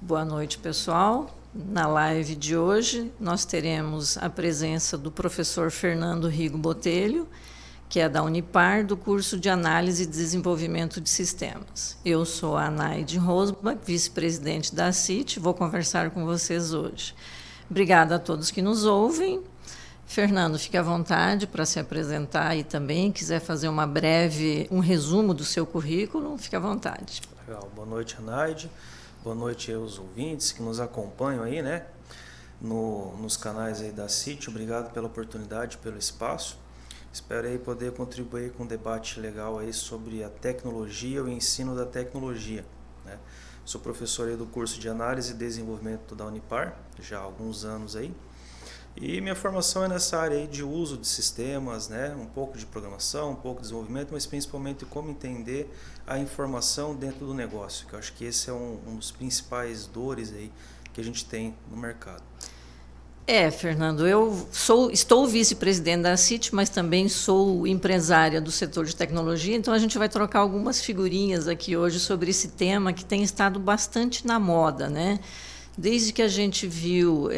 Boa noite, pessoal. Na live de hoje, nós teremos a presença do professor Fernando Rigo Botelho, que é da Unipar, do curso de Análise e Desenvolvimento de Sistemas. Eu sou a Anaide Rosbach, vice-presidente da CIT, vou conversar com vocês hoje. Obrigada a todos que nos ouvem. Fernando, fique à vontade para se apresentar e também, quiser fazer um resumo do seu currículo, fique à vontade. Legal. Boa noite, Anaide. Boa noite aos ouvintes que nos acompanham aí, né? Nos canais aí da CIT. Obrigado pela oportunidade, pelo espaço. Espero aí poder contribuir com um debate legal aí sobre a tecnologia e o ensino da tecnologia, né? Sou professor aí do curso de Análise e Desenvolvimento da Unipar, já há alguns anos aí. E minha formação é nessa área aí de uso de sistemas, né? Um pouco de programação, um pouco de desenvolvimento, mas principalmente como entender a informação dentro do negócio, que eu acho que esse é um dos principais dores aí que a gente tem no mercado. Fernando, estou vice-presidente da CIT, mas também sou empresária do setor de tecnologia, então a gente vai trocar algumas figurinhas aqui hoje sobre esse tema que tem estado bastante na moda, né? Desde que a gente viu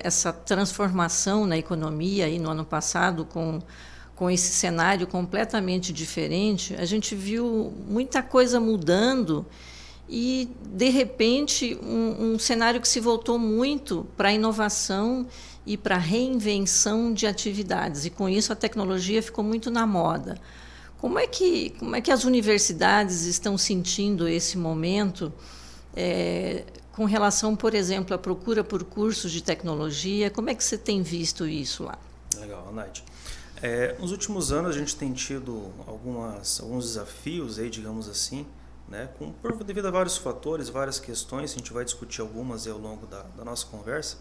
essa transformação na economia aí no ano passado, com esse cenário completamente diferente, a gente viu muita coisa mudando e, de repente, um cenário que se voltou muito para a inovação e para a reinvenção de atividades. E, com isso, a tecnologia ficou muito na moda. Como é que as universidades estão sentindo esse momento com relação, por exemplo, à procura por cursos de tecnologia? Como é que você tem visto isso lá? Legal, Anaide. Nos últimos anos a gente tem tido alguns desafios, aí, digamos assim, né, devido a vários fatores, várias questões, a gente vai discutir algumas aí ao longo da nossa conversa.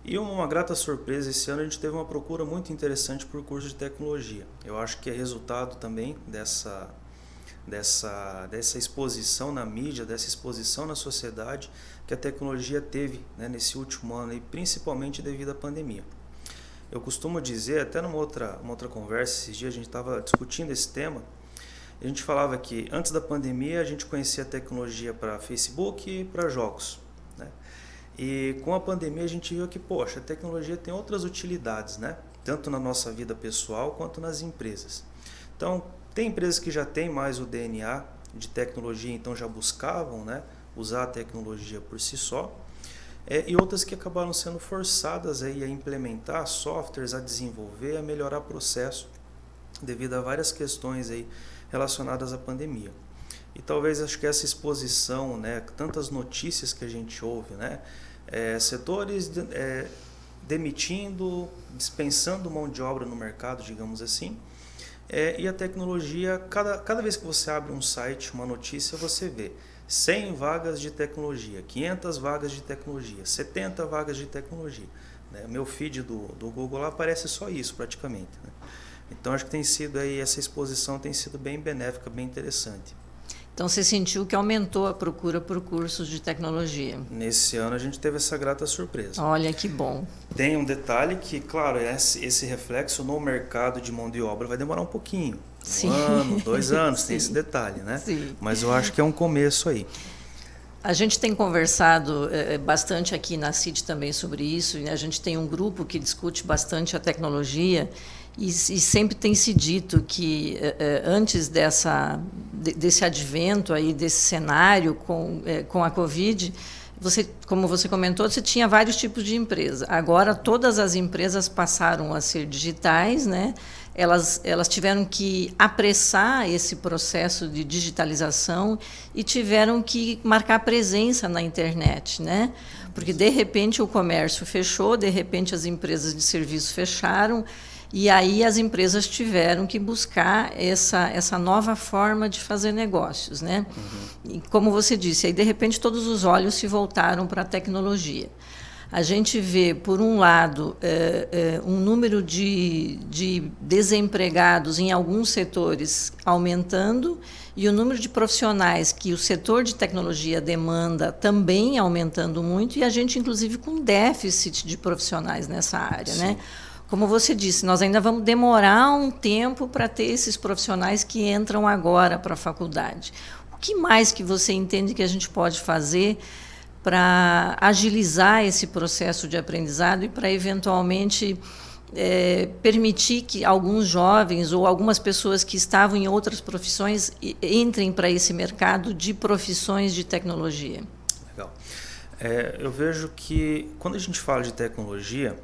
E uma grata surpresa, esse ano a gente teve uma procura muito interessante por cursos de tecnologia. Eu acho que é resultado também dessa exposição na mídia, dessa exposição na sociedade que a tecnologia teve, né, nesse último ano, e principalmente devido à pandemia. Eu costumo dizer, até numa outra conversa, esses dias a gente estava discutindo esse tema, a gente falava que antes da pandemia a gente conhecia a tecnologia para Facebook e para jogos, né? E com a pandemia a gente viu que, poxa, a tecnologia tem outras utilidades, né? Tanto na nossa vida pessoal quanto nas empresas. Então, tem empresas que já têm mais o DNA de tecnologia, então já buscavam, né, usar a tecnologia por si só, e outras que acabaram sendo forçadas aí a implementar softwares, a desenvolver, a melhorar processo, devido a várias questões aí relacionadas à pandemia. E talvez acho que essa exposição, né, tantas notícias que a gente ouve, né, setores demitindo, dispensando mão de obra no mercado, digamos assim, e a tecnologia, cada vez que você abre um site, uma notícia, você vê 100 vagas de tecnologia, 500 vagas de tecnologia, 70 vagas de tecnologia, né? Meu feed do Google lá aparece só isso praticamente, né? Então acho que tem sido aí, essa exposição tem sido bem benéfica, bem interessante. Então você sentiu que aumentou a procura por cursos de tecnologia? Nesse ano a gente teve essa grata surpresa. Olha que bom. Tem um detalhe que, claro, esse reflexo no mercado de mão de obra vai demorar um pouquinho. Sim. 1 ano, 2 anos, Sim. tem esse detalhe, né? Sim. Mas eu acho que é um começo aí. A gente tem conversado bastante aqui na CIT também sobre isso, e a gente tem um grupo que discute bastante a tecnologia, e sempre tem se dito que antes desse advento, aí, desse cenário com a Covid, como você comentou, você tinha vários tipos de empresa. Agora, todas as empresas passaram a ser digitais, né? Elas tiveram que apressar esse processo de digitalização e tiveram que marcar presença na internet, né? Porque, de repente, o comércio fechou, de repente, as empresas de serviço fecharam, e aí as empresas tiveram que buscar essa nova forma de fazer negócios, né? Uhum. E, como você disse, aí, de repente, todos os olhos se voltaram para a tecnologia. A gente vê, por um lado, um número de desempregados em alguns setores aumentando e o número de profissionais que o setor de tecnologia demanda também aumentando muito, e a gente, inclusive, com déficit de profissionais nessa área, né? Como você disse, nós ainda vamos demorar um tempo para ter esses profissionais que entram agora para a faculdade. O que mais que você entende que a gente pode fazer para agilizar esse processo de aprendizado e para, eventualmente, permitir que alguns jovens ou algumas pessoas que estavam em outras profissões entrem para esse mercado de profissões de tecnologia. Legal. Eu vejo que, quando a gente fala de tecnologia,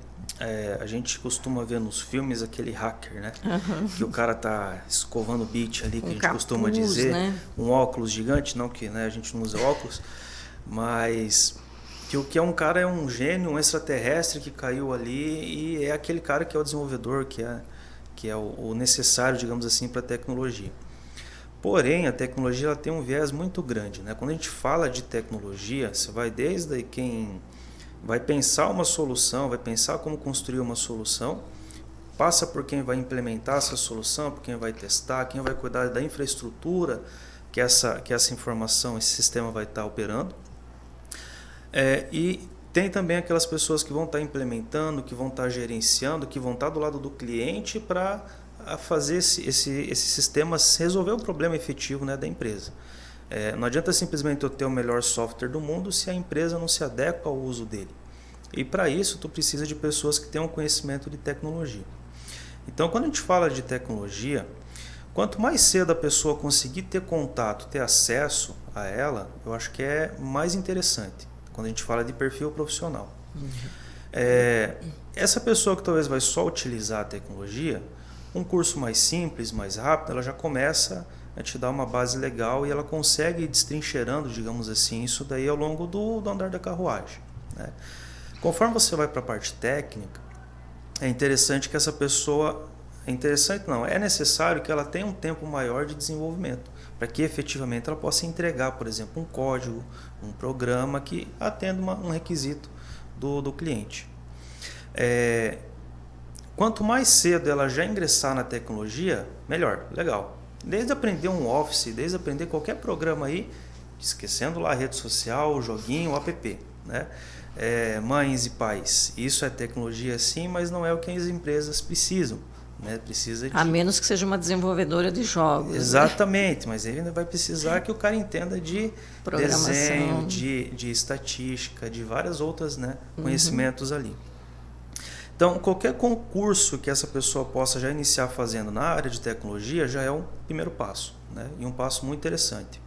a gente costuma ver nos filmes aquele hacker, né? Uhum. Que o cara tá escovando o bit ali, que a gente capuz, costuma dizer, né? Um óculos gigante, não que, né, a gente não usa óculos, mas que o que é um cara é um gênio, um extraterrestre que caiu ali e é aquele cara que é o desenvolvedor, que é o necessário, digamos assim, para a tecnologia. Porém, a tecnologia ela tem um viés muito grande, né? Quando a gente fala de tecnologia, você vai desde quem vai pensar uma solução, vai pensar como construir uma solução, passa por quem vai implementar essa solução, por quem vai testar, quem vai cuidar da infraestrutura que essa informação, esse sistema vai estar operando. E tem também aquelas pessoas que vão estar implementando, que vão estar gerenciando, que vão estar do lado do cliente para fazer esse sistema resolver o problema efetivo, né, da empresa. Não adianta simplesmente eu ter o melhor software do mundo se a empresa não se adequa ao uso dele. E para isso tu precisa de pessoas que tenham conhecimento de tecnologia. Então, quando a gente fala de tecnologia, quanto mais cedo a pessoa conseguir ter contato, ter acesso a ela, eu acho que é mais interessante, quando a gente fala de perfil profissional. Uhum. Essa pessoa que talvez vai só utilizar a tecnologia, um curso mais simples, mais rápido, ela já começa a te dar uma base legal e ela consegue ir destrincheirando, digamos assim, isso daí ao longo do andar da carruagem, né? Conforme você vai para a parte técnica, é interessante que essa pessoa... é necessário que ela tenha um tempo maior de desenvolvimento, para que efetivamente ela possa entregar, por exemplo, um código, um programa que atenda um requisito do cliente. Quanto mais cedo ela já ingressar na tecnologia, melhor, legal. Desde aprender um Office, desde aprender qualquer programa aí, esquecendo lá a rede social, o joguinho, o app, né? Mães e pais, isso é tecnologia sim, mas não é o que as empresas precisam, né? Precisa de... A menos que seja uma desenvolvedora de jogos. Exatamente, né? Mas ele ainda vai precisar que o cara entenda de desenho, de estatística, de várias outras, né, conhecimentos ali. Então, qualquer concurso que essa pessoa possa já iniciar fazendo na área de tecnologia já é um primeiro passo, né? E um passo muito interessante.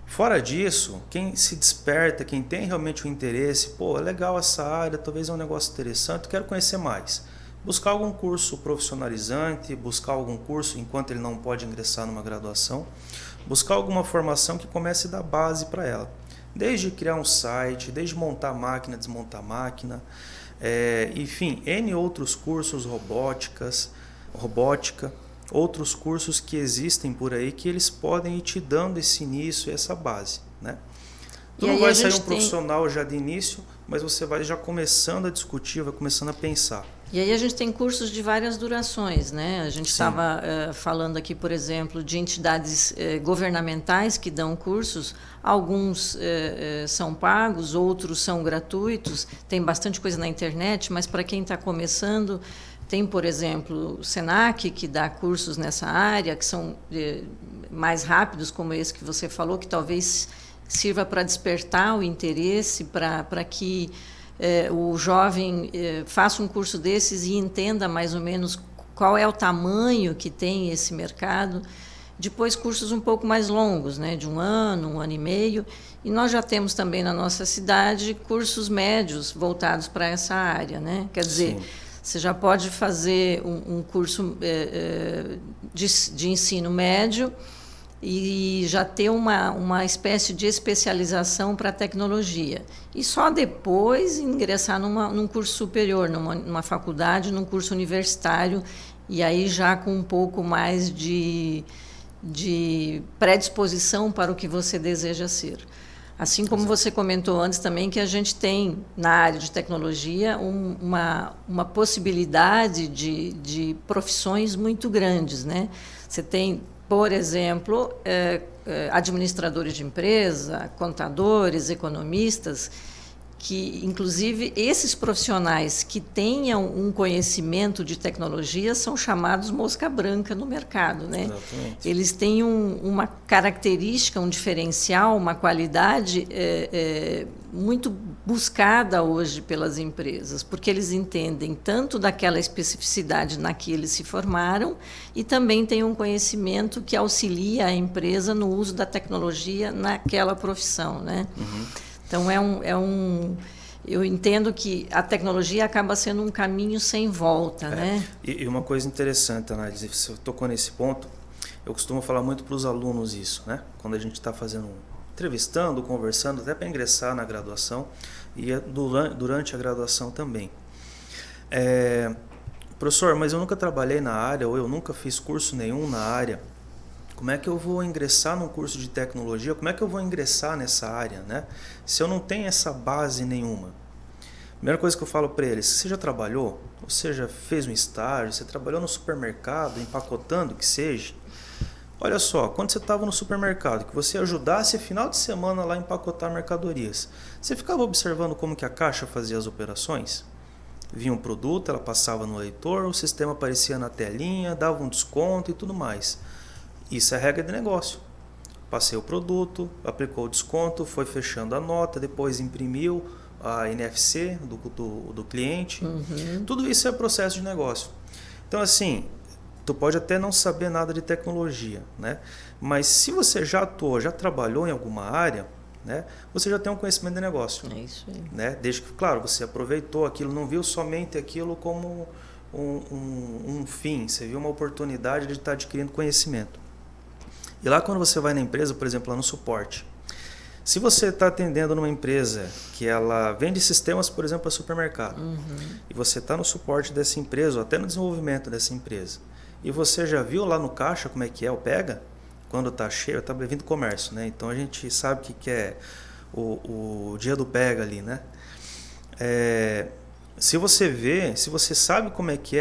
Fora disso, quem se desperta, quem tem realmente o interesse, é legal essa área, talvez é um negócio interessante, quero conhecer mais. Buscar algum curso profissionalizante, buscar algum curso enquanto ele não pode ingressar numa graduação, buscar alguma formação que comece a dar base para ela. Desde criar um site, desde montar máquina, desmontar máquina, enfim, N outros cursos, robótica, outros cursos que existem por aí que eles podem ir te dando esse início e essa base, né? Tu não vai sair um profissional já de início, mas você vai já começando a discutir, vai começando a pensar. E aí a gente tem cursos de várias durações, né? A gente estava falando aqui, por exemplo, de entidades governamentais que dão cursos. Alguns são pagos, outros são gratuitos. Tem bastante coisa na internet, mas para quem está começando, tem, por exemplo, o Senac, que dá cursos nessa área, que são mais rápidos, como esse que você falou, que talvez sirva para despertar o interesse, para que o jovem faça um curso desses e entenda mais ou menos qual é o tamanho que tem esse mercado. Depois, cursos um pouco mais longos, né, de um ano e meio. E nós já temos também na nossa cidade cursos médios voltados para essa área, né? Quer dizer, sim, você já pode fazer um curso de ensino médio e já ter uma espécie de especialização para a tecnologia. E só depois ingressar num curso superior, numa faculdade, num curso universitário, e aí já com um pouco mais de predisposição para o que você deseja ser. Assim como você comentou antes também, que a gente tem, na área de tecnologia, uma possibilidade de profissões muito grandes, né? Você tem, por exemplo, administradores de empresa, contadores, economistas, que, inclusive, esses profissionais que tenham um conhecimento de tecnologia são chamados mosca branca no mercado, né? Exatamente. Eles têm uma característica, um diferencial, uma qualidade muito buscada hoje pelas empresas, porque eles entendem tanto daquela especificidade na que eles se formaram e também têm um conhecimento que auxilia a empresa no uso da tecnologia naquela profissão, né? Então, eu entendo que a tecnologia acaba sendo um caminho sem volta, né? E uma coisa interessante, Análise, você tocou nesse ponto, eu costumo falar muito para os alunos isso, né? Quando a gente está entrevistando, conversando, até para ingressar na graduação e durante a graduação também. Professor, mas eu nunca trabalhei na área, ou eu nunca fiz curso nenhum na área. Como é que eu vou ingressar num curso de tecnologia? Como é que eu vou ingressar nessa área, né? Se eu não tenho essa base nenhuma. Primeira coisa que eu falo para eles, você já trabalhou? Você já fez um estágio? Você trabalhou no supermercado, empacotando, que seja? Olha só, quando você estava no supermercado, que você ajudasse final de semana lá a empacotar mercadorias, você ficava observando como que a caixa fazia as operações? Vinha um produto, ela passava no leitor, o sistema aparecia na telinha, dava um desconto e tudo mais. Isso é regra de negócio. Passei o produto, aplicou o desconto, foi fechando a nota, depois imprimiu a NFC do cliente. Tudo isso é processo de negócio. Então, assim, tu pode até não saber nada de tecnologia, né? Mas se você já atuou, já trabalhou em alguma área, né? Você já tem um conhecimento de negócio. É isso aí. Né? Desde que, claro, você aproveitou aquilo, não viu somente aquilo como um fim, você viu uma oportunidade de estar adquirindo conhecimento. E lá quando você vai na empresa, por exemplo, lá no suporte, se você está atendendo numa empresa que ela vende sistemas, por exemplo, para supermercado, e você está no suporte dessa empresa, ou até no desenvolvimento dessa empresa, e você já viu lá no caixa como é que é o pega? Quando está cheio, está vindo comércio, né? Então a gente sabe que é o dia do pega ali, né? Se você vê, se você sabe como é que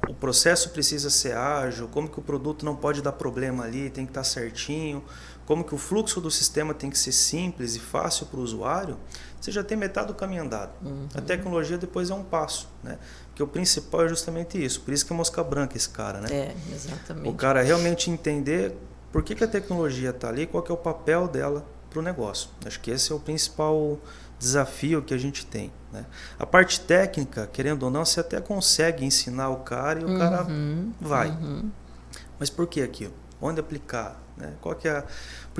o processo precisa ser ágil, como que o produto não pode dar problema ali, tem que estar certinho, como que o fluxo do sistema tem que ser simples e fácil para o usuário, você já tem metade do caminho andado. A tecnologia depois é um passo, né? Porque o principal é justamente isso, por isso que é mosca branca esse cara, né? Exatamente. O cara realmente entender por que a tecnologia está ali, qual que é o papel dela para o negócio. Acho que esse é o principal desafio que a gente tem, né? A parte técnica, querendo ou não, você até consegue ensinar o cara e o cara vai. Mas por que aquilo? Onde aplicar? Né? Por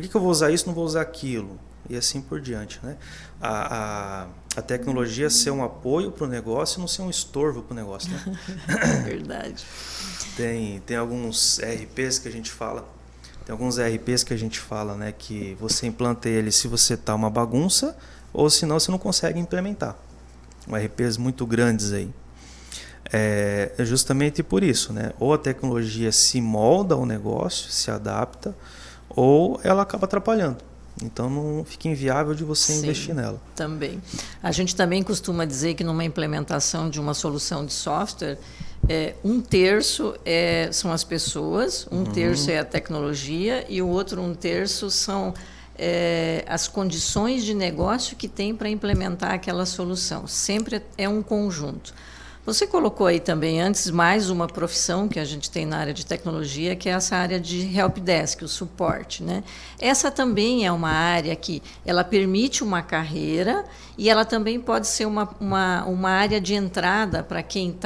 que eu vou usar isso e não vou usar aquilo? E assim por diante, né? A tecnologia ser um apoio para o negócio e não ser um estorvo para o negócio, né? Verdade. Tem alguns RPs que a gente fala. Tem alguns RPs que a gente fala, né? Que você implanta ele se você tá uma bagunça, ou senão você não consegue implementar. RPs muito grandes aí. É justamente por isso, né? Ou a tecnologia se molda ao negócio, se adapta, ou ela acaba atrapalhando. Então não fica inviável de você investir nela. Também. A gente também costuma dizer que numa implementação de uma solução de software, um terço são as pessoas, um terço é a tecnologia e o outro um terço são as condições de negócio que tem para implementar aquela solução. Sempre é um conjunto. Você colocou aí também antes mais uma profissão que a gente tem na área de tecnologia, que é essa área de helpdesk, o suporte, né? Essa também é uma área que ela permite uma carreira e ela também pode ser uma área de entrada para quem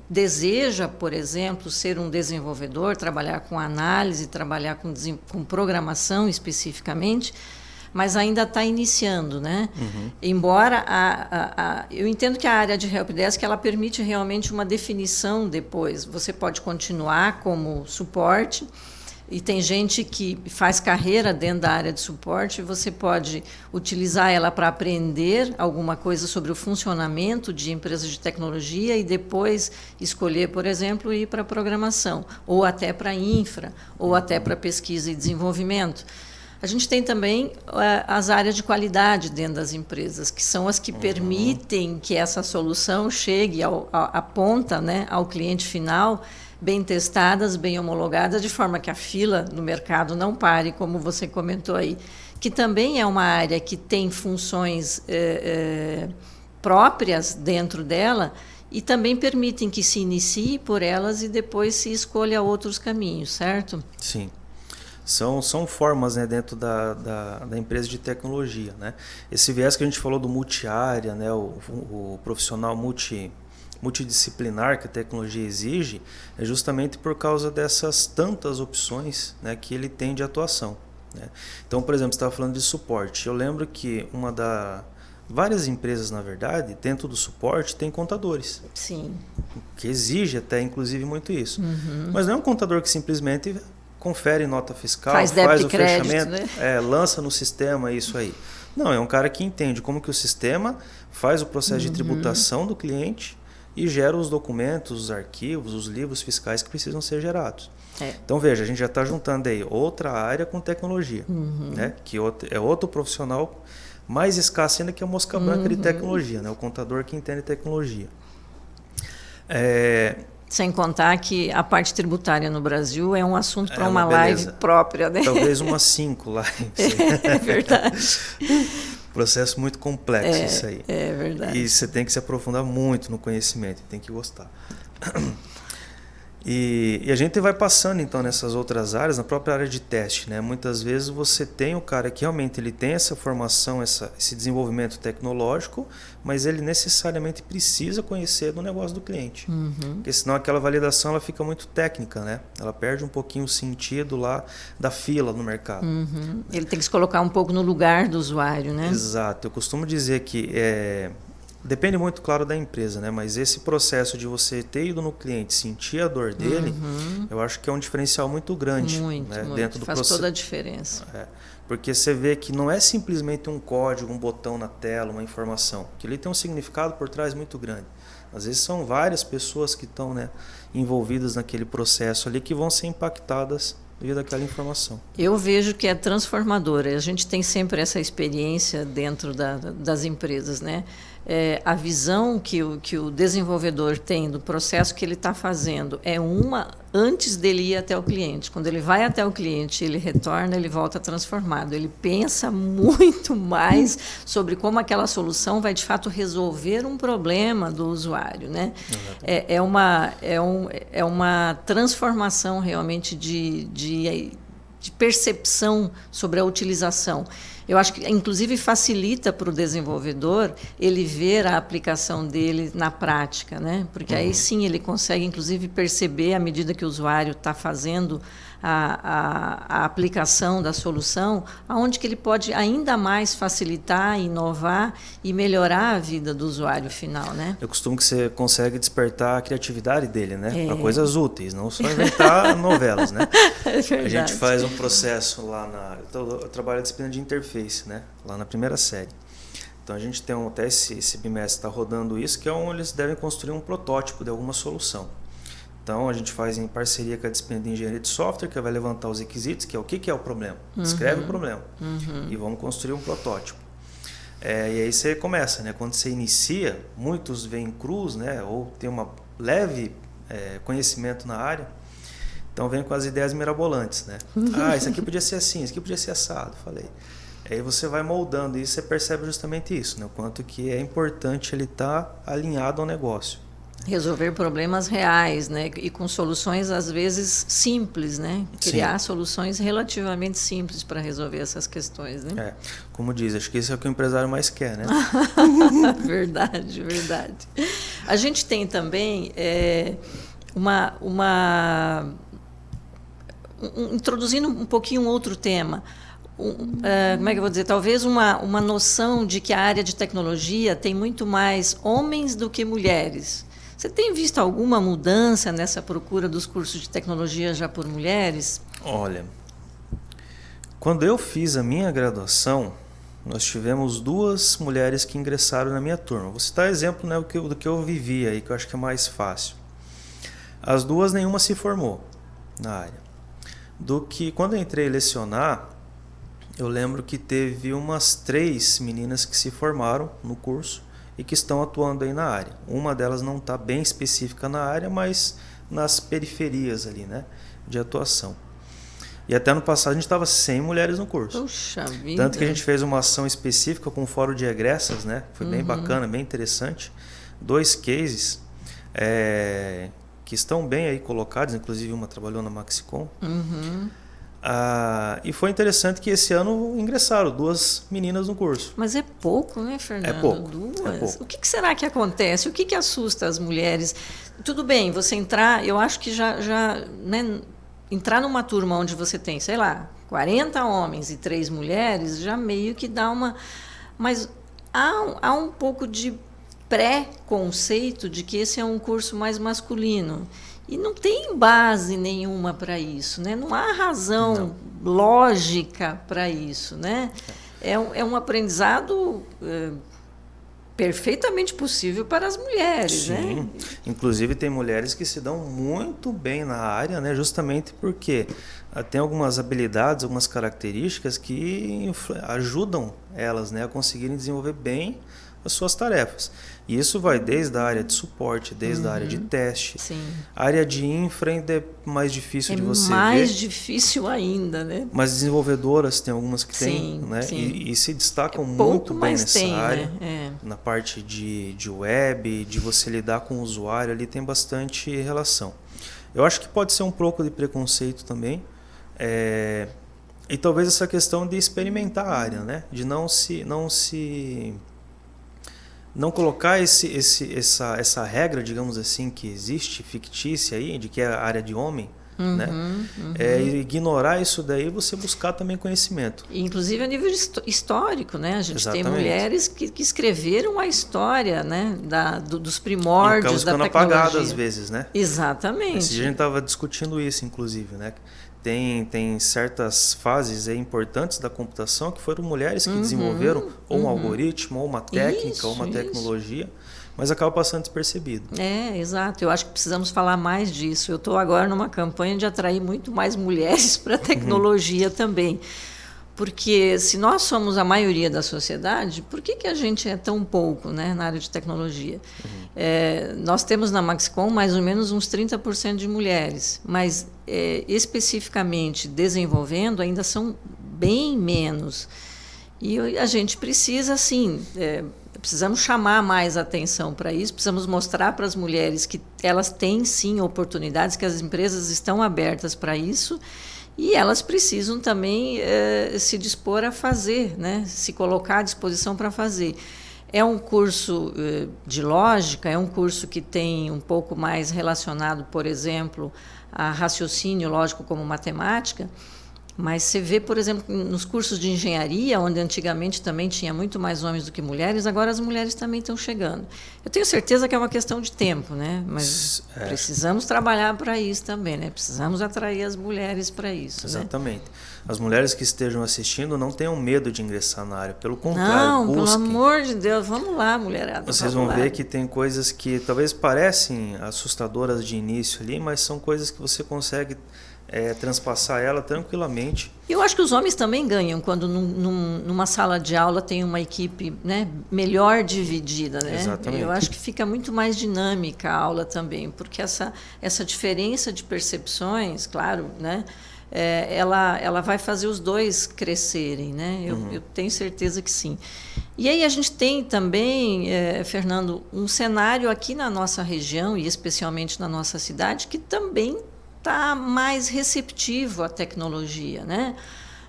deseja, por exemplo, ser um desenvolvedor, trabalhar com análise, trabalhar com programação especificamente, mas ainda está iniciando, né? Embora eu entendo que a área de helpdesk ela permite realmente uma definição depois. Você pode continuar como suporte e tem gente que faz carreira dentro da área de suporte. Você pode utilizar ela para aprender alguma coisa sobre o funcionamento de empresas de tecnologia e depois escolher, por exemplo, ir para programação ou até para infra ou até para pesquisa e desenvolvimento. A gente tem também as áreas de qualidade dentro das empresas, que são as que permitem que essa solução chegue à ponta, né, ao cliente final, bem testadas, bem homologadas, de forma que a fila no mercado não pare, como você comentou aí, que também é uma área que tem funções próprias dentro dela e também permitem que se inicie por elas e depois se escolha outros caminhos, certo? Sim. São formas, né, dentro da empresa de tecnologia, né? Esse viés que a gente falou do multi-área, né, o profissional multidisciplinar que a tecnologia exige, é justamente por causa dessas tantas opções, né, que ele tem de atuação, né? Então, por exemplo, você estava falando de suporte. Eu lembro que várias empresas, na verdade, dentro do suporte, tem contadores. Sim. Que exige até, inclusive, muito isso. Mas não é um contador que simplesmente confere nota fiscal, faz o crédito, fechamento, né? Lança no sistema isso aí. Não, é um cara que entende como que o sistema faz o processo de tributação do cliente e gera os documentos, os arquivos, os livros fiscais que precisam ser gerados. Então, veja, a gente já está juntando aí outra área com tecnologia, né? Que é outro profissional mais escasso ainda que a mosca branca de tecnologia, né? O contador que entende tecnologia. Sem contar que a parte tributária no Brasil é um assunto para uma live própria, né? Talvez umas 5 lives. É verdade. Processo muito complexo isso aí. É verdade. E você tem que se aprofundar muito no conhecimento, tem que gostar. E a gente vai passando então nessas outras áreas, na própria área de teste, né? Muitas vezes você tem o cara que realmente ele tem essa formação, esse desenvolvimento tecnológico, mas ele necessariamente precisa conhecer do negócio do cliente. Porque senão aquela validação ela fica muito técnica, né? Ela perde um pouquinho o sentido lá da fila no mercado. Ele tem que se colocar um pouco no lugar do usuário, né? Exato. Eu costumo dizer que depende muito, claro, da empresa, né? Mas esse processo de você ter ido no cliente, sentir a dor dele, eu acho que é um diferencial muito grande. Muito, né? muito. Dentro do Faz toda a diferença. Porque você vê que não é simplesmente um código, um botão na tela, uma informação. Que ele tem um significado por trás muito grande. Às vezes são várias pessoas que estão, né, envolvidas naquele processo ali que vão ser impactadas devido àquela informação. Eu vejo que é transformadora. A gente tem sempre essa experiência dentro das empresas, né? A visão que o desenvolvedor tem do processo que ele está fazendo é uma antes dele ir até o cliente. Quando ele vai até o cliente, ele retorna, ele volta transformado. Ele pensa muito mais sobre como aquela solução vai, de fato, resolver um problema do usuário, né? É uma transformação realmente de percepção sobre a utilização. Eu acho que, inclusive, facilita para o desenvolvedor ele ver a aplicação dele na prática, né? Porque aí sim ele consegue, inclusive, perceber, à medida que o usuário está fazendo a aplicação da solução, aonde que ele pode ainda mais facilitar, inovar e melhorar a vida do usuário final, né? Eu costumo que você consegue despertar a criatividade dele, né? Para coisas úteis, não só inventar novelas, né? A gente faz um processo lá eu trabalho a disciplina de interface, né? Lá na primeira série. Então a gente tem até esse bimestre está rodando isso, que é onde eles devem construir um protótipo de alguma solução. Então a gente faz em parceria com a disciplina de engenharia de software, que vai levantar os requisitos, que é o que é o problema. Descreve o problema e vamos construir um protótipo. E aí você começa, né? Quando você inicia, muitos vêm crus, né? Ou tem uma leve conhecimento na área, então vem com as ideias mirabolantes, né? Isso aqui podia ser assim, isso aqui podia ser assado, falei. Aí você vai moldando e você percebe justamente isso, né? O quanto que é importante ele estar alinhado ao negócio. Resolver problemas reais, né? E com soluções, às vezes, simples, né? Criar soluções relativamente simples para resolver essas questões, né? Como diz, acho que isso é o que o empresário mais quer, né? Verdade, verdade. A gente tem também introduzindo um pouquinho outro tema, como é que eu vou dizer? Talvez uma noção de que a área de tecnologia tem muito mais homens do que mulheres. Você tem visto alguma mudança nessa procura dos cursos de tecnologia já por mulheres? Olha, quando eu fiz a minha graduação, nós tivemos 2 mulheres que ingressaram na minha turma. Vou citar exemplo, né, do que eu vivi aí, que eu acho que é mais fácil. As 2, nenhuma se formou na área. Do que quando eu entrei a lecionar, eu lembro que teve umas 3 meninas que se formaram no curso e que estão atuando aí na área. Uma delas não está bem específica na área, mas nas periferias ali, né, de atuação. E até no passado a gente estava sem mulheres no curso. Puxa vida. Tanto que a gente fez uma ação específica com o Fórum de Egressas, né? Foi bem bacana, bem interessante. 2 cases que estão bem aí colocados, inclusive uma trabalhou na Maxicom. E foi interessante que esse ano ingressaram 2 meninas no curso. Mas é pouco, né, Fernando? É pouco. 2? É pouco. O que será que acontece? O que assusta as mulheres? Tudo bem, você entrar, eu acho que já né, entrar numa turma onde você tem, sei lá, 40 homens e 3 mulheres, já meio que dá uma... Mas há um pouco de pré-conceito de que esse é um curso mais masculino. E não tem base nenhuma para isso, né? Não há razão lógica para isso, né? É um aprendizado perfeitamente possível para as mulheres, Sim. né? Inclusive tem mulheres que se dão muito bem na área, né? Justamente porque tem algumas habilidades, algumas características que ajudam elas, né, a conseguirem desenvolver bem as suas tarefas. E isso vai desde a área de suporte, desde a área de teste. Sim. A área de infra ainda é mais difícil de você ver. É mais difícil ainda, né? Mas desenvolvedoras tem algumas que têm, né? Sim. E se destacam muito bem nessa área. Né? Na parte de web, de você lidar com o usuário, ali tem bastante relação. Eu acho que pode ser um pouco de preconceito também. E talvez essa questão de experimentar a área, né? De não colocar essa regra, digamos assim, que existe, fictícia aí, de que é a área de homem, né? Ignorar isso daí e você buscar também conhecimento. Inclusive a nível histórico, né? A gente Exatamente. tem mulheres que escreveram a história, né? Dos primórdios da tecnologia. Apagada às vezes, né? Exatamente. Esse dia a gente estava discutindo isso, inclusive, né? Tem certas fases importantes da computação que foram mulheres que desenvolveram ou um algoritmo, ou uma técnica, ou uma tecnologia, mas acaba passando despercebido. Exato. Eu acho que precisamos falar mais disso. Eu estou agora numa campanha de atrair muito mais mulheres para a tecnologia também. Porque se nós somos a maioria da sociedade, por que a gente é tão pouco, né, na área de tecnologia? Nós temos na Maxicom mais ou menos uns 30% de mulheres, mas especificamente desenvolvendo ainda são bem menos. E a gente precisa, sim, precisamos chamar mais atenção para isso, precisamos mostrar para as mulheres que elas têm, sim, oportunidades, que as empresas estão abertas para isso. E elas precisam também se dispor a fazer, né? Se colocar à disposição para fazer. É um curso de lógica, é um curso que tem um pouco mais relacionado, por exemplo, a raciocínio lógico como matemática, mas você vê, por exemplo, nos cursos de engenharia, onde antigamente também tinha muito mais homens do que mulheres, agora as mulheres também estão chegando. Eu tenho certeza que é uma questão de tempo, né? Mas precisamos trabalhar para isso também, né? Precisamos atrair as mulheres para isso. Exatamente. Né? As mulheres que estejam assistindo não tenham medo de ingressar na área, pelo contrário, não, busquem. Pelo amor de Deus, vamos lá, mulherada. Vocês vão ver que tem coisas que talvez parecem assustadoras de início ali, mas são coisas que você consegue transpassar ela tranquilamente. Eu acho que os homens também ganham quando numa sala de aula tem uma equipe, né, melhor dividida, né? Exatamente. Eu acho que fica muito mais dinâmica a aula também, porque essa diferença de percepções, claro, né, ela vai fazer os dois crescerem, né? Eu tenho certeza que sim. E aí a gente tem também, Fernando, um cenário aqui na nossa região e especialmente na nossa cidade que também está mais receptivo à tecnologia, né?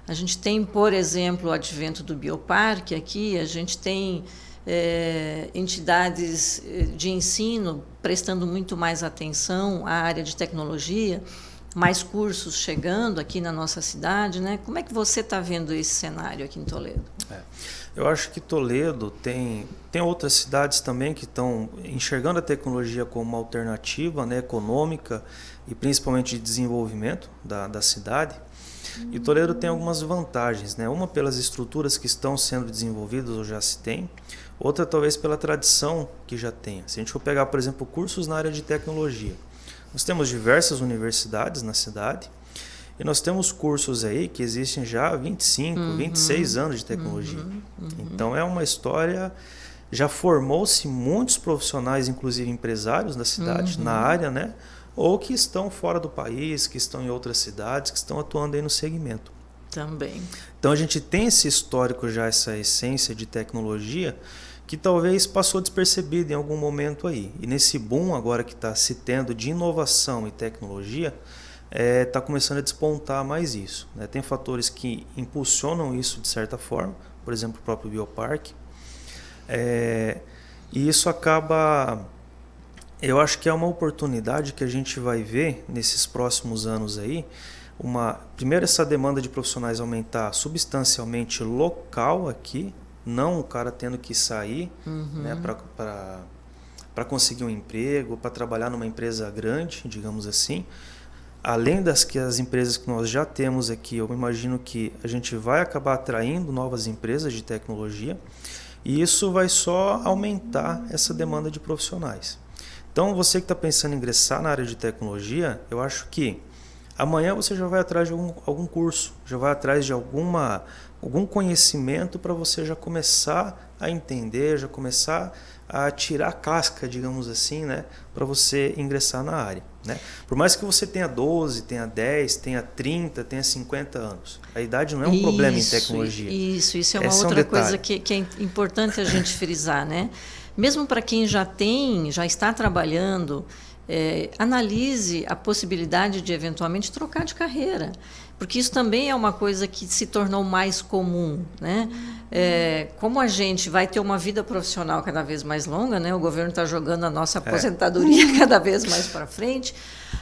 A gente tem, por exemplo, o advento do Bioparque aqui, a gente tem entidades de ensino prestando muito mais atenção à área de tecnologia, mais cursos chegando aqui na nossa cidade, né? Como é que você está vendo esse cenário aqui em Toledo? Eu acho que Toledo tem outras cidades também que estão enxergando a tecnologia como uma alternativa, né, econômica e principalmente de desenvolvimento da cidade. E Toledo tem algumas vantagens, né? Uma pelas estruturas que estão sendo desenvolvidas ou já se tem, outra talvez pela tradição que já tem. Se a gente for pegar, por exemplo, cursos na área de tecnologia, nós temos diversas universidades na cidade e nós temos cursos aí que existem já há 25, 26 anos de tecnologia. Então é uma história, já formou-se muitos profissionais, inclusive empresários da cidade, na área, né? ou que estão fora do país, que estão em outras cidades, que estão atuando aí no segmento. Também. Então a gente tem esse histórico já, essa essência de tecnologia que talvez passou despercebido em algum momento aí. E nesse boom agora que está se tendo de inovação e tecnologia, está começando a despontar mais isso, né? Tem fatores que impulsionam isso de certa forma, por exemplo, o próprio Bioparque. E isso acaba... Eu acho que é uma oportunidade que a gente vai ver nesses próximos anos aí. Primeiro, essa demanda de profissionais aumentar substancialmente local aqui, não o cara tendo que sair, né, para conseguir um emprego, para trabalhar numa empresa grande, digamos assim. Além das empresas que nós já temos aqui, eu imagino que a gente vai acabar atraindo novas empresas de tecnologia e isso vai só aumentar essa demanda de profissionais. Então, você que está pensando em ingressar na área de tecnologia, eu acho que amanhã você já vai atrás de algum curso, já vai atrás de algum conhecimento para você já começar a entender, já começar a tirar a casca, digamos assim, né, para você ingressar na área, né? Por mais que você tenha 12, tenha 10, tenha 30, tenha 50 anos, a idade não é um problema em tecnologia. Isso é uma outra coisa que é importante a gente frisar, né? Mesmo para quem já está trabalhando, analise a possibilidade de eventualmente trocar de carreira, porque isso também é uma coisa que se tornou mais comum, né? Como a gente vai ter uma vida profissional cada vez mais longa, né? O governo está jogando a nossa aposentadoria cada vez mais para frente,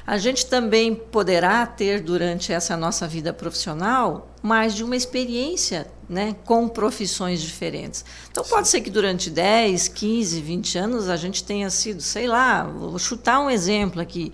a gente também poderá ter durante essa nossa vida profissional mais de uma experiência, né, com profissões diferentes. Então, pode ser que durante 10, 15, 20 anos a gente tenha sido, sei lá, vou chutar um exemplo aqui,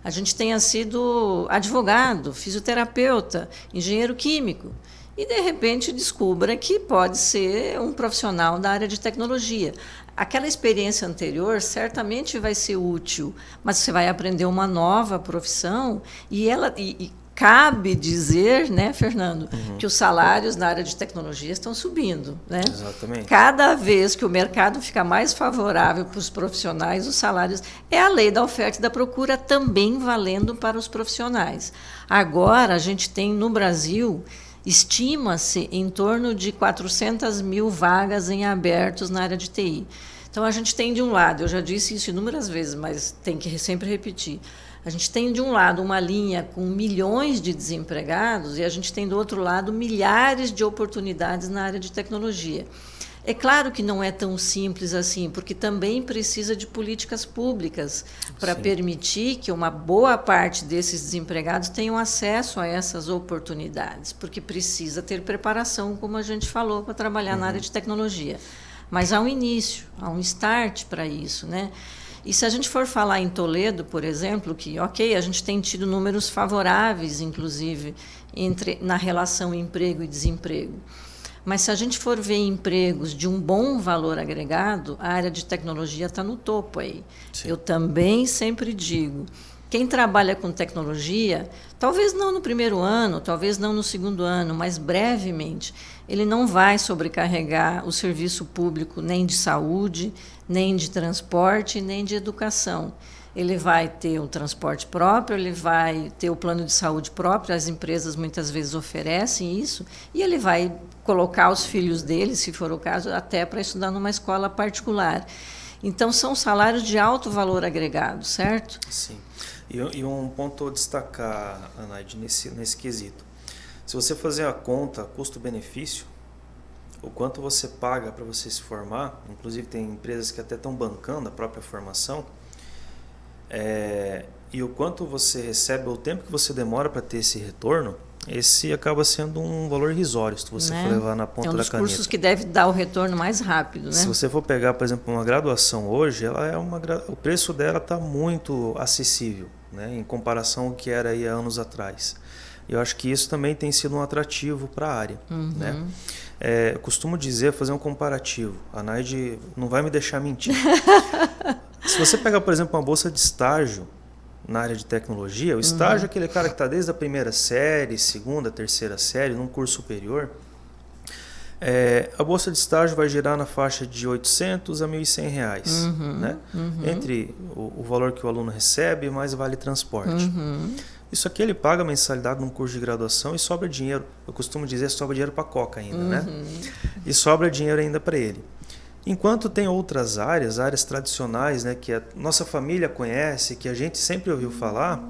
a gente tenha sido advogado, fisioterapeuta, engenheiro químico, e, de repente, descubra que pode ser um profissional da área de tecnologia. Aquela experiência anterior certamente vai ser útil, mas você vai aprender uma nova profissão e cabe dizer, né, Fernando, que os salários na área de tecnologia estão subindo, né? Exatamente. Cada vez que o mercado fica mais favorável para os profissionais, os salários... É a lei da oferta e da procura também valendo para os profissionais. Agora, a gente tem no Brasil... Estima-se em torno de 400 mil vagas em abertos na área de TI. Então, a gente tem, de um lado, eu já disse isso inúmeras vezes, mas tem que sempre repetir, a gente tem, de um lado, uma linha com milhões de desempregados e a gente tem, do outro lado, milhares de oportunidades na área de tecnologia. É claro que não é tão simples assim, porque também precisa de políticas públicas para permitir que uma boa parte desses desempregados tenham acesso a essas oportunidades, porque precisa ter preparação, como a gente falou, para trabalhar na área de tecnologia. Mas há um início, há um start para isso, né? E se a gente for falar em Toledo, por exemplo, que, ok, a gente tem tido números favoráveis, inclusive, na relação emprego e desemprego. Mas se a gente for ver empregos de um bom valor agregado, a área de tecnologia está no topo aí. Sim. Eu também sempre digo, quem trabalha com tecnologia, talvez não no primeiro ano, talvez não no segundo ano, mas brevemente, ele não vai sobrecarregar o serviço público nem de saúde, nem de transporte, nem de educação. Ele vai ter o transporte próprio, ele vai ter o plano de saúde próprio, as empresas muitas vezes oferecem isso, e ele vai colocar os filhos dele, se for o caso, até para estudar numa escola particular. Então, são salários de alto valor agregado, certo? Sim. E um ponto a destacar, Anaide, nesse quesito. Se você fazer a conta custo-benefício, o quanto você paga para você se formar, inclusive tem empresas que até estão bancando a própria formação, e o quanto você recebe, o tempo que você demora para ter esse retorno, esse acaba sendo um valor irrisório, se você for levar na ponta da caneta. É um dos cursos que deve dar o retorno mais rápido, né? Se você for pegar, por exemplo, uma graduação hoje, o preço dela está muito acessível, né, em comparação ao que era aí há anos atrás. Eu acho que isso também tem sido um atrativo para a área. Né? Eu costumo dizer, fazer um comparativo. A Naide não vai me deixar mentir. Se você pegar, por exemplo, uma bolsa de estágio na área de tecnologia, o estágio é aquele cara que está desde a primeira série, segunda, terceira série, num curso superior. A bolsa de estágio vai girar na faixa de R$800 a R$1.100, né? Entre o valor que o aluno recebe mais vale transporte. Isso aqui ele paga mensalidade num curso de graduação e sobra dinheiro. Eu costumo dizer sobra dinheiro para Coca ainda, né? E sobra dinheiro ainda para ele. Enquanto tem outras áreas tradicionais, né, que a nossa família conhece, que a gente sempre ouviu falar,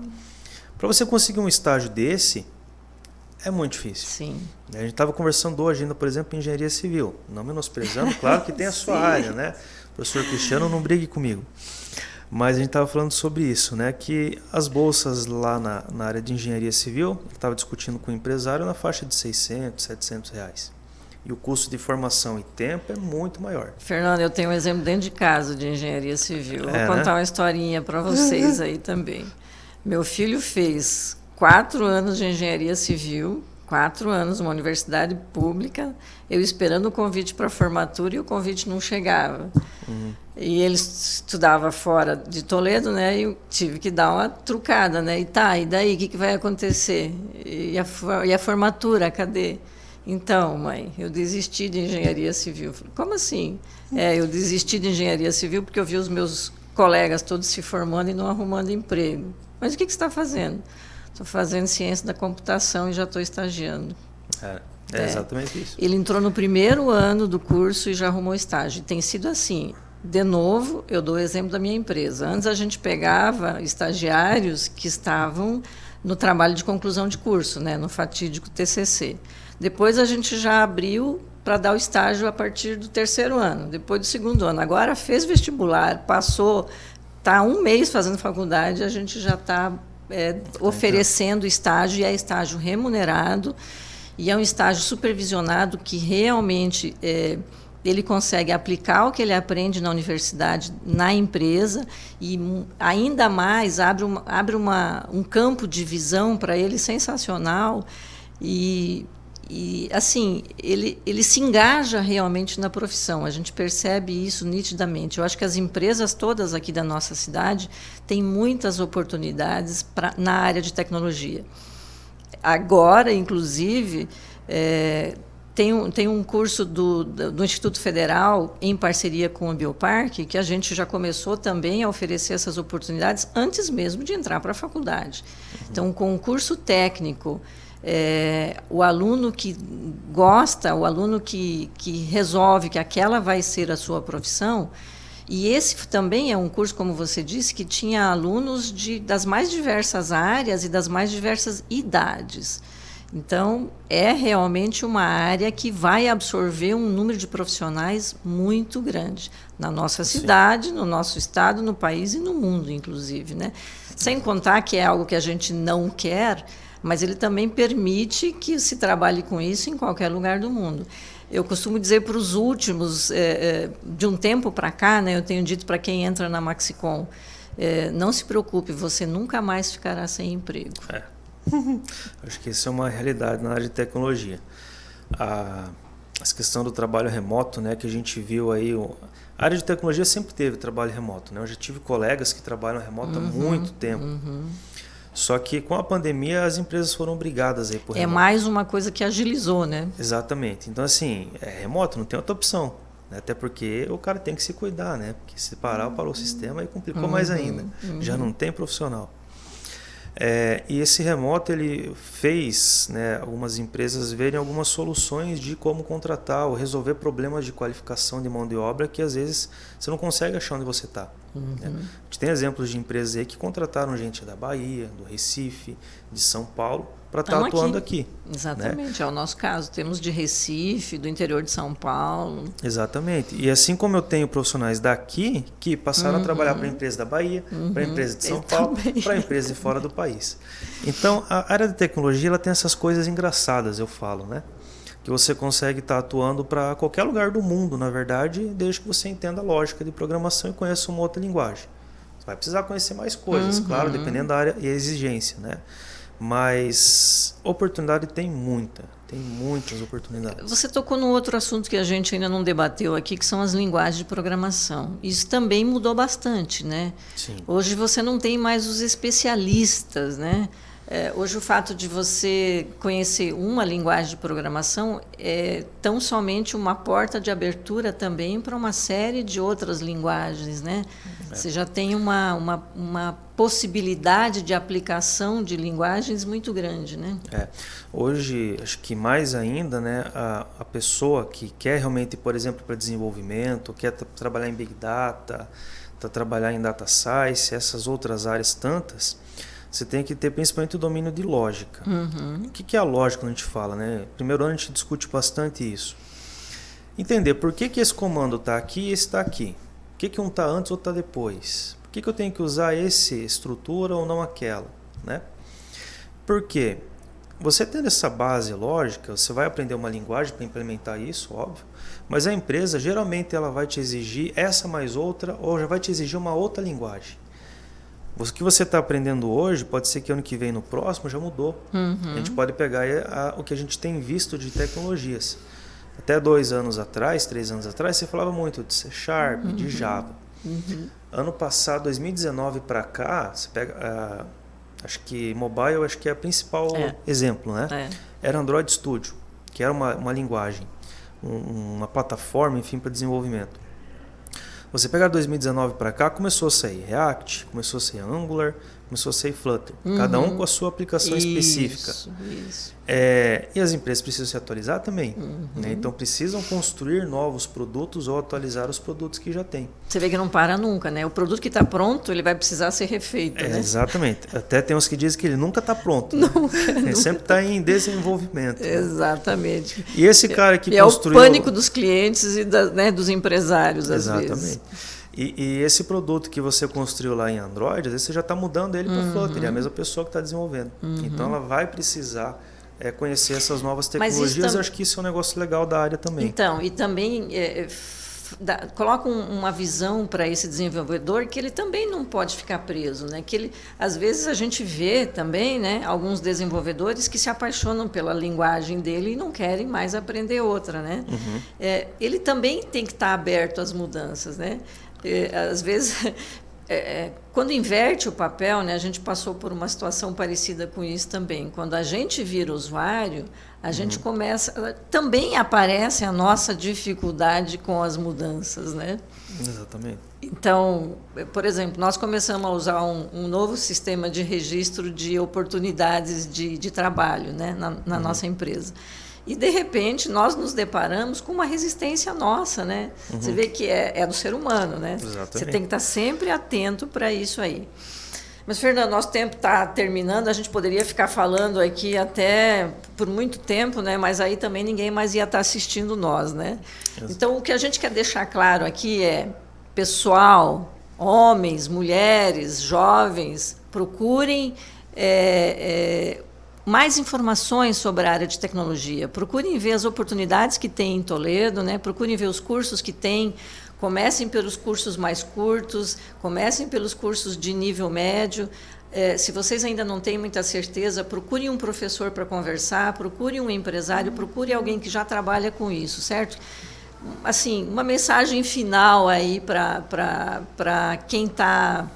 para você conseguir um estágio desse, é muito difícil. Sim. A gente estava conversando hoje ainda, por exemplo, em engenharia civil. Não menosprezando, claro que tem a sua área, né? Professor Cristiano, não brigue comigo. Mas a gente estava falando sobre isso, né? Que as bolsas lá na área de engenharia civil, eu estava discutindo com o empresário na faixa de R$600, R$700. E o custo de formação e tempo é muito maior. Fernando, eu tenho um exemplo dentro de casa de engenharia civil. Vou contar uma historinha para vocês aí também. Meu filho fez 4 anos de engenharia civil, 4 anos numa universidade pública, eu esperando o convite para a formatura e o convite não chegava. E ele estudava fora de Toledo, né? E eu tive que dar uma trucada, né? E daí, o que vai acontecer? E a formatura, cadê? Então, mãe, eu desisti de engenharia civil. Falei, como assim? Eu desisti de engenharia civil porque eu vi os meus colegas todos se formando e não arrumando emprego. Mas o que você está fazendo? Estou fazendo ciência da computação e já estou estagiando. É exatamente isso. Ele entrou no primeiro ano do curso e já arrumou estágio. Tem sido assim. De novo, eu dou o exemplo da minha empresa. Antes a gente pegava estagiários que estavam no trabalho de conclusão de curso, né, no fatídico TCC. Depois a gente já abriu para dar o estágio a partir do 3º ano, depois do 2º ano. Agora fez vestibular, passou, está 1 mês fazendo faculdade, a gente já está oferecendo estágio, e é estágio remunerado, e é um estágio supervisionado que realmente ele consegue aplicar o que ele aprende na universidade, na empresa, e ainda mais abre um campo de visão para ele sensacional, e assim, ele se engaja realmente na profissão. A gente percebe isso nitidamente. Eu acho que as empresas todas aqui da nossa cidade têm muitas oportunidades na área de tecnologia. Agora, inclusive, tem um curso do Instituto Federal, em parceria com o Bioparque, que a gente já começou também a oferecer essas oportunidades antes mesmo de entrar para a faculdade. Então, com um curso técnico, o aluno que gosta, o aluno que resolve que aquela vai ser a sua profissão, e esse também é um curso, como você disse, que tinha alunos das mais diversas áreas e das mais diversas idades. Então, é realmente uma área que vai absorver um número de profissionais muito grande na nossa cidade, no nosso estado, no país e no mundo, inclusive, né? Sem contar que é algo que a gente não quer, mas ele também permite que se trabalhe com isso em qualquer lugar do mundo. Eu costumo dizer para os últimos, de um tempo para cá, né, eu tenho dito para quem entra na Maxicom, não se preocupe, você nunca mais ficará sem emprego. Acho que isso é uma realidade na área de tecnologia. Essa questão do trabalho remoto, né, que a gente viu aí, a área de tecnologia sempre teve trabalho remoto, né? Eu já tive colegas que trabalham remoto há muito tempo. Só que com a pandemia as empresas foram obrigadas a ir por remoto. É mais uma coisa que agilizou, né? Exatamente. Então, assim, remoto, não tem outra opção. Né? Até porque o cara tem que se cuidar, né? Porque se parou o sistema, aí complicou mais ainda. Já não tem profissional. E esse remoto ele fez, né, algumas empresas verem algumas soluções de como contratar ou resolver problemas de qualificação de mão de obra que às vezes você não consegue achar onde você está. Né? A gente tem exemplos de empresas aí que contrataram gente da Bahia, do Recife, de São Paulo para estar atuando aqui. Exatamente, né? É o nosso caso. Temos de Recife, do interior de São Paulo. Exatamente. E assim como eu tenho profissionais daqui que passaram a trabalhar para a empresa da Bahia, para a empresa de São Paulo, para a empresa de fora do país. Então, a área de tecnologia ela tem essas coisas engraçadas, eu falo, né? Que você consegue estar atuando para qualquer lugar do mundo, na verdade, desde que você entenda a lógica de programação e conheça uma outra linguagem. Você vai precisar conhecer mais coisas, claro, dependendo da área e a exigência, né? Mas oportunidade tem muitas oportunidades. Você tocou num outro assunto que a gente ainda não debateu aqui, que são as linguagens de programação. Isso também mudou bastante, né? Sim. Hoje você não tem mais os especialistas, né? Hoje o fato de você conhecer uma linguagem de programação é tão somente uma porta de abertura também para uma série de outras linguagens, né? Você já tem uma possibilidade de aplicação de linguagens muito grande, né? Hoje, acho que mais ainda, né, a pessoa que quer realmente, por exemplo, para desenvolvimento, quer trabalhar em Big Data, trabalhar em Data Science, essas outras áreas tantas, você tem que ter principalmente o domínio de lógica. Uhum. O que é a lógica quando a gente fala, né? Primeiro ano a gente discute bastante isso. Entender por que esse comando está aqui e esse está aqui. Por que um está antes ou está depois? Por que eu tenho que usar essa estrutura ou não aquela, né? Por quê? Você tendo essa base lógica, você vai aprender uma linguagem para implementar isso, óbvio, mas a empresa geralmente ela vai te exigir essa mais outra ou já vai te exigir uma outra linguagem. O que você está aprendendo hoje, pode ser que ano que vem, no próximo, já mudou. Uhum. A gente pode pegar o que a gente tem visto de tecnologias. Até 2 anos atrás, 3 anos atrás, você falava muito de C Sharp, de Java. Ano passado, 2019 para cá, você pega, acho que mobile acho que é o principal exemplo, né? Era Android Studio, que era uma linguagem, uma plataforma, enfim, para desenvolvimento. Você pegar 2019 para cá, começou a sair React, começou a sair Angular, começou a sair Flutter. Cada um com a sua aplicação específica. Isso. E as empresas precisam se atualizar também. Né? Então precisam construir novos produtos ou atualizar os produtos que já têm. Você vê que não para nunca, né? O produto que está pronto, ele vai precisar ser refeito, né? Exatamente. Até tem uns que dizem que ele nunca está pronto. Nunca, ele sempre está em desenvolvimento. Exatamente. E esse cara que construiu... É o pânico dos clientes e dos empresários, às vezes. E esse produto que você construiu lá em Android, às vezes você já está mudando ele para o Flutter, ele é a mesma pessoa que está desenvolvendo. Então ela vai precisar conhecer essas novas tecnologias. Eu acho que isso é um negócio legal da área também. Então, e também coloca uma visão para esse desenvolvedor que ele também não pode ficar preso, né? Que ele, às vezes a gente vê também, né, alguns desenvolvedores que se apaixonam pela linguagem dele e não querem mais aprender outra, né? Ele também tem que estar aberto às mudanças, né? Às vezes, quando inverte o papel, né, a gente passou por uma situação parecida com isso também. Quando a gente vira usuário, a gente começa... Também aparece a nossa dificuldade com as mudanças, né? Exatamente. Então, por exemplo, nós começamos a usar um novo sistema de registro de oportunidades de trabalho, né, na nossa empresa. E, de repente, nós nos deparamos com uma resistência nossa, né? Você vê que é do ser humano, né? Exatamente. Você tem que estar sempre atento para isso aí. Mas, Fernando, nosso tempo está terminando, a gente poderia ficar falando aqui até por muito tempo, né? Mas aí também ninguém mais ia estar assistindo nós, né? Então, o que a gente quer deixar claro aqui é, pessoal, homens, mulheres, jovens, procurem... mais informações sobre a área de tecnologia. Procurem ver as oportunidades que tem em Toledo, né? Procurem ver os cursos que tem. Comecem pelos cursos mais curtos, comecem pelos cursos de nível médio. Se vocês ainda não têm muita certeza, procurem um professor para conversar, procurem um empresário, procurem alguém que já trabalha com isso, certo? Assim, uma mensagem final aí para quem está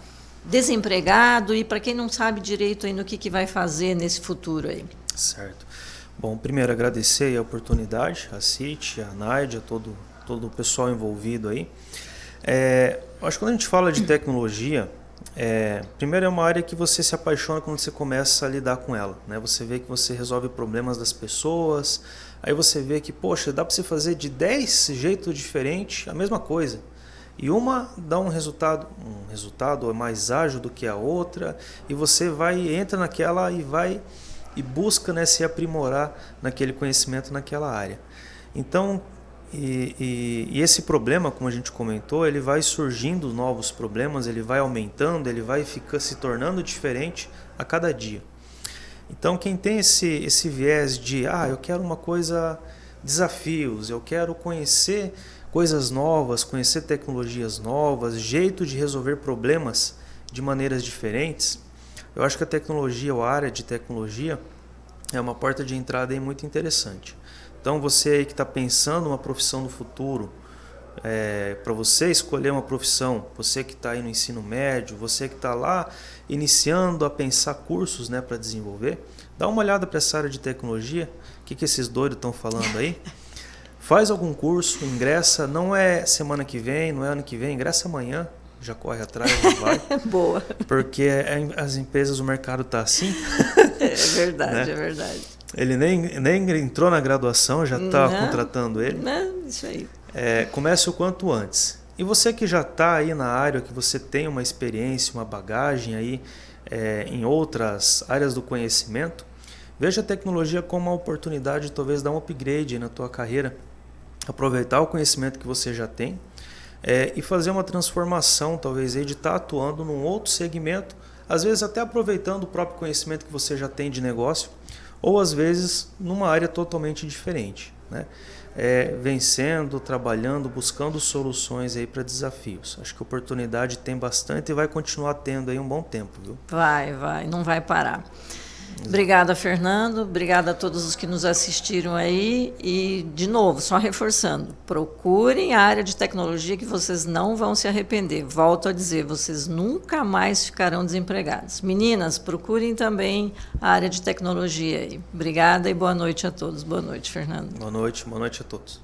desempregado e para quem não sabe direito ainda o que vai fazer nesse futuro aí. Certo. Bom, primeiro agradecer a oportunidade, a CIT, a NAID, a todo o pessoal envolvido aí. Acho que quando a gente fala de tecnologia, primeiro é uma área que você se apaixona quando você começa a lidar com ela, né? Você vê que você resolve problemas das pessoas, aí você vê que, poxa, dá para você fazer de 10 jeitos diferentes a mesma coisa. E uma dá um resultado é mais ágil do que a outra, e você entra naquela e busca, né, se aprimorar naquele conhecimento naquela área. Então, e esse problema, como a gente comentou, ele vai surgindo novos problemas, ele vai aumentando, ele vai se tornando diferente a cada dia. Então, quem tem esse viés de, eu quero uma coisa, desafios, eu quero conhecer coisas novas, conhecer tecnologias novas, jeito de resolver problemas de maneiras diferentes, eu acho que a tecnologia, ou a área de tecnologia, é uma porta de entrada aí muito interessante. Então você aí que está pensando uma profissão no futuro, para você escolher uma profissão, você que está aí no ensino médio, você que está lá iniciando a pensar cursos, né, para desenvolver, dá uma olhada para essa área de tecnologia, o que esses doidos estão falando aí. Faz algum curso, ingressa, não é semana que vem, não é ano que vem, ingressa amanhã, já corre atrás, já vai. Boa. Porque as empresas, o mercado está assim. É verdade, né? É verdade. Ele nem entrou na graduação, já está contratando ele. Isso aí. Comece o quanto antes. E você que já está aí na área, que você tem uma experiência, uma bagagem aí em outras áreas do conhecimento, veja a tecnologia como uma oportunidade de talvez dar um upgrade na tua carreira, aproveitar o conhecimento que você já tem e fazer uma transformação, talvez, aí, de estar atuando num outro segmento, às vezes até aproveitando o próprio conhecimento que você já tem de negócio, ou às vezes numa área totalmente diferente, né? Vencendo, trabalhando, buscando soluções aí para desafios. Acho que a oportunidade tem bastante e vai continuar tendo aí um bom tempo, viu? Vai, não vai parar. Obrigada, Fernando. Obrigada a todos os que nos assistiram aí. E, de novo, só reforçando, procurem a área de tecnologia que vocês não vão se arrepender. Volto a dizer, vocês nunca mais ficarão desempregados. Meninas, procurem também a área de tecnologia aí. Obrigada e boa noite a todos. Boa noite, Fernando. Boa noite a todos.